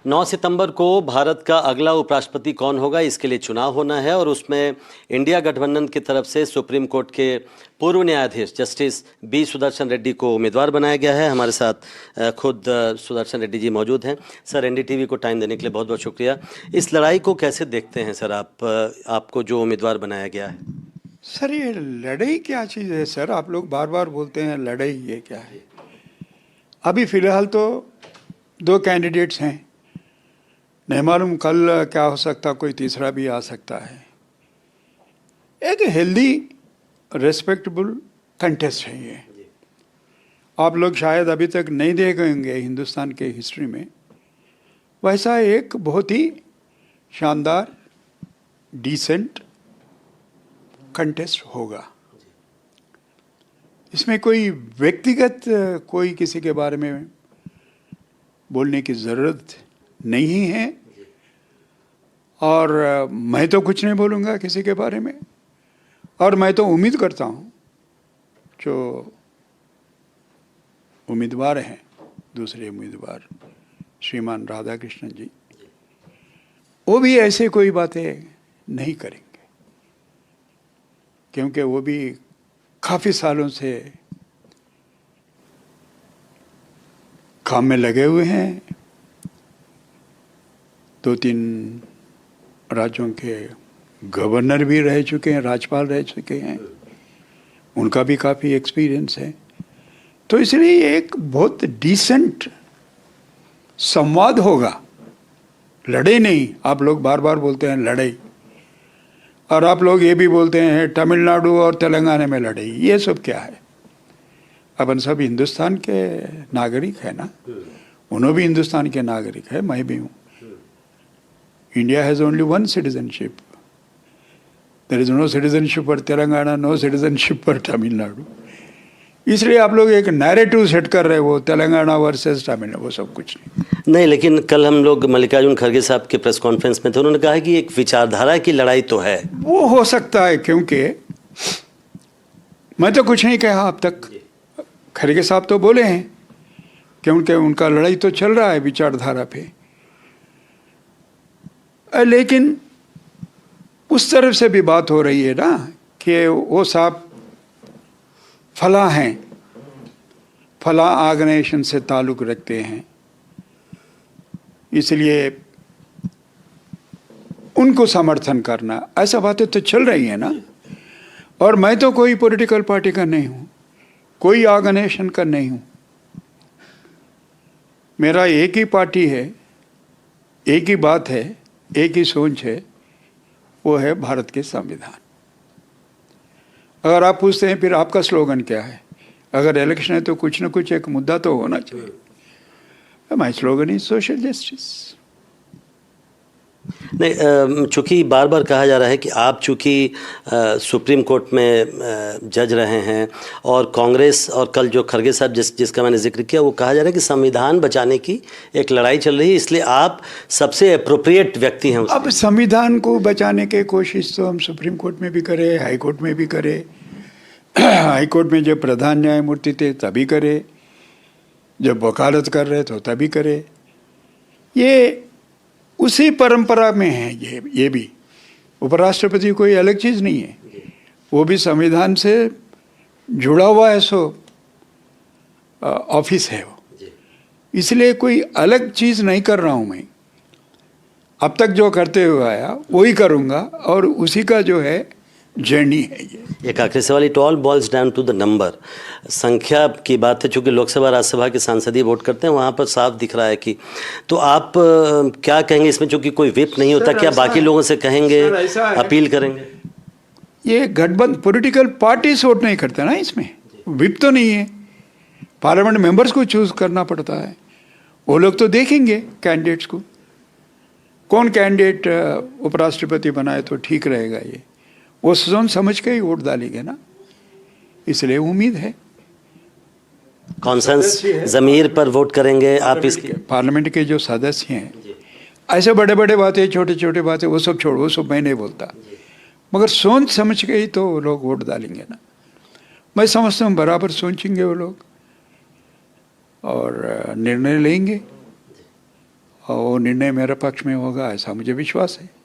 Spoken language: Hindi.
9 सितंबर को भारत का अगला उपराष्ट्रपति कौन होगा, इसके लिए चुनाव होना है और उसमें इंडिया गठबंधन की तरफ से सुप्रीम कोर्ट के पूर्व न्यायाधीश जस्टिस बी सुदर्शन रेड्डी को उम्मीदवार बनाया गया है। हमारे साथ खुद सुदर्शन रेड्डी जी मौजूद हैं। सर, एनडीटीवी को टाइम देने के लिए बहुत बहुत शुक्रिया। इस लड़ाई को कैसे देखते हैं सर आप, आपको जो उम्मीदवार बनाया गया है? सर, ये लड़ाई क्या चीज़ है सर? आप लोग बार बार बोलते हैं लड़ाई, ये क्या है? अभी फ़िलहाल तो 2 कैंडिडेट्स हैं, नहीं मालूम कल क्या हो सकता, कोई तीसरा भी आ सकता है। एक हेल्दी रेस्पेक्टेबल कंटेस्ट है ये। आप लोग शायद अभी तक नहीं देखे होंगे हिंदुस्तान के हिस्ट्री में वैसा एक बहुत ही शानदार डिसेंट कंटेस्ट होगा। इसमें कोई व्यक्तिगत कोई किसी के बारे में बोलने की ज़रूरत नहीं है और मैं तो कुछ नहीं बोलूँगा किसी के बारे में। और मैं तो उम्मीद करता हूँ जो उम्मीदवार हैं, दूसरे उम्मीदवार श्रीमान राधाकृष्णन जी, वो भी ऐसे कोई बातें नहीं करेंगे, क्योंकि वो भी काफ़ी सालों से काम में लगे हुए हैं। 2-3 राज्यों के गवर्नर भी रह चुके हैं, राज्यपाल रह चुके हैं, उनका भी काफ़ी एक्सपीरियंस है। तो इसलिए एक बहुत डिसेंट संवाद होगा, लड़ाई नहीं। आप लोग बार बार बोलते हैं लड़ाई, और आप लोग ये भी बोलते हैं तमिलनाडु और तेलंगाना में लड़ाई। ये सब क्या है? अपन सब हिंदुस्तान के नागरिक है ना, उन्होंने भी हिंदुस्तान के नागरिक है, मैं भी हूँ। India has only 1 citizenship. There is no citizenship for Telangana, no citizenship for Tamil Nadu. इसलिए आप लोग एक नैरेटिव सेट कर रहे हो, तेलंगाना वर्सेस तमिलनाडु, वो सब कुछ नहीं। लेकिन कल हम लोग मल्लिकार्जुन खड़गे साहब के प्रेस कॉन्फ्रेंस में थे, उन्होंने कहा कि एक विचारधारा की लड़ाई तो है। वो हो सकता है, क्योंकि मैं तो कुछ नहीं कहा अब तक। खड़गे साहब तो बोले हैं क्योंकि उनका लड़ाई तो चल रहा है विचारधारा पे, लेकिन उस तरफ से भी बात हो रही है ना कि वो साहब फला हैं, फला ऑर्गेनाइजेशन से ताल्लुक़ रखते हैं, इसलिए उनको समर्थन करना, ऐसा बातें तो चल रही है ना। और मैं तो कोई पॉलिटिकल पार्टी का नहीं हूँ, कोई ऑर्गेनाइजेशन का नहीं हूँ। मेरा एक ही पार्टी है, एक ही बात है, एक ही सोच है, वो है भारत के संविधान। अगर आप पूछते हैं फिर आपका स्लोगन क्या है, अगर इलेक्शन है तो कुछ ना कुछ एक मुद्दा तो होना चाहिए। My slogan is social justice. नहीं, चूँकि बार बार कहा जा रहा है कि आप चूँकि सुप्रीम कोर्ट में जज रहे हैं और कांग्रेस, और कल जो खड़गे साहब जिसका मैंने जिक्र किया, वो कहा जा रहा है कि संविधान बचाने की एक लड़ाई चल रही है, इसलिए आप सबसे अप्रोप्रिएट व्यक्ति हैं। अब संविधान को बचाने की कोशिश तो हम सुप्रीम कोर्ट में भी करें, हाई कोर्ट में भी करें। हाई कोर्ट में जब प्रधान न्यायमूर्ति थे तभी करे, जब वकालत कर रहे तो तभी करे। ये उसी परंपरा में है। ये भी उपराष्ट्रपति कोई अलग चीज़ नहीं है, वो भी संविधान से जुड़ा हुआ है, सो ऑफिस है वो। इसलिए कोई अलग चीज़ नहीं कर रहा हूँ मैं। अब तक जो करते हुए आया वही करूँगा, और उसी का जो है जर्नी है ये। एक आखिरी सवाल, it all boils down to the number. संख्या की बात है, चूँकि लोकसभा राज्यसभा के सांसदीय वोट करते हैं, वहाँ पर साफ दिख रहा है कि, तो आप क्या कहेंगे इसमें? चूँकि कोई विप नहीं होता, क्या बाकी लोगों से कहेंगे, अपील करेंगे? ये गठबंधन पॉलिटिकल पार्टीज वोट नहीं करते ना, इसमें विप तो नहीं है। पार्लियामेंट मेंबर्स को चूज करना पड़ता है, वो लोग तो देखेंगे कैंडिडेट्स को, कौन कैंडिडेट उपराष्ट्रपति बनाए तो ठीक रहेगा, ये वो सोच समझ के ही वोट डालेंगे ना। इसलिए उम्मीद है कॉन्सेंस ज़मीर पर वोट करेंगे आप। इसके पार्लियामेंट के जो सदस्य हैं, ऐसे बड़े बड़े बातें, छोटे छोटे बातें, वो सब छोड़ो, वो सब मैं नहीं बोलता, मगर सोच समझ के ही तो लोग वोट डालेंगे ना। मैं समझता हूँ बराबर सोचेंगे वो लोग और निर्णय लेंगे, और वो निर्णय मेरे पक्ष में होगा ऐसा मुझे विश्वास है।